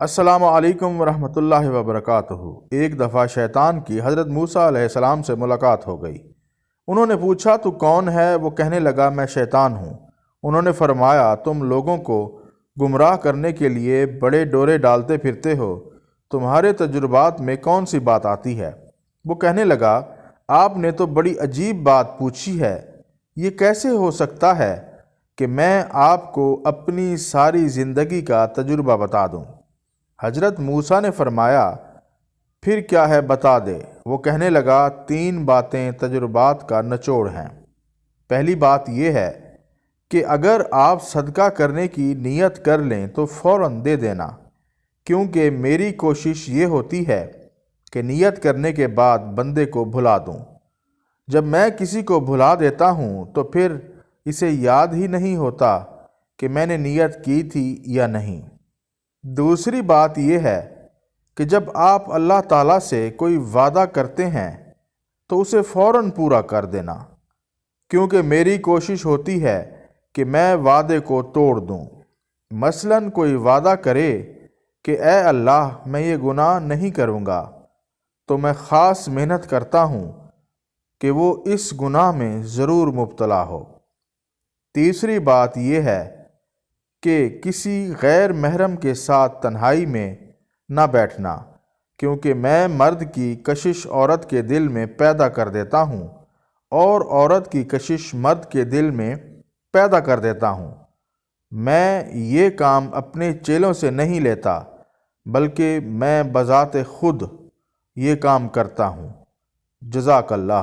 السلام علیکم ورحمۃ اللہ وبرکاتہ۔ ایک دفعہ شیطان کی حضرت موسیٰ علیہ السلام سے ملاقات ہو گئی۔ انہوں نے پوچھا تو کون ہے؟ وہ کہنے لگا میں شیطان ہوں۔ انہوں نے فرمایا تم لوگوں کو گمراہ کرنے کے لیے بڑے ڈورے ڈالتے پھرتے ہو، تمہارے تجربات میں کون سی بات آتی ہے؟ وہ کہنے لگا آپ نے تو بڑی عجیب بات پوچھی ہے، یہ کیسے ہو سکتا ہے کہ میں آپ کو اپنی ساری زندگی کا تجربہ بتا دوں؟ حضرت موسیٰ نے فرمایا پھر کیا ہے بتا دے۔ وہ کہنے لگا 3 باتیں تجربات کا نچوڑ ہیں۔ پہلی بات یہ ہے کہ اگر آپ صدقہ کرنے کی نیت کر لیں تو فوراً دے دینا، کیونکہ میری کوشش یہ ہوتی ہے کہ نیت کرنے کے بعد بندے کو بھلا دوں۔ جب میں کسی کو بھلا دیتا ہوں تو پھر اسے یاد ہی نہیں ہوتا کہ میں نے نیت کی تھی یا نہیں۔ دوسری بات یہ ہے کہ جب آپ اللہ تعالیٰ سے کوئی وعدہ کرتے ہیں تو اسے فوراً پورا کر دینا، کیونکہ میری کوشش ہوتی ہے کہ میں وعدے کو توڑ دوں۔ مثلاً کوئی وعدہ کرے کہ اے اللہ میں یہ گناہ نہیں کروں گا، تو میں خاص محنت کرتا ہوں کہ وہ اس گناہ میں ضرور مبتلا ہو۔ تیسری بات یہ ہے کہ کسی غیر محرم کے ساتھ تنہائی میں نہ بیٹھنا، کیونکہ میں مرد کی کشش عورت کے دل میں پیدا کر دیتا ہوں اور عورت کی کشش مرد کے دل میں پیدا کر دیتا ہوں۔ میں یہ کام اپنے چیلوں سے نہیں لیتا، بلکہ میں بذات خود یہ کام کرتا ہوں۔ جزاک اللہ۔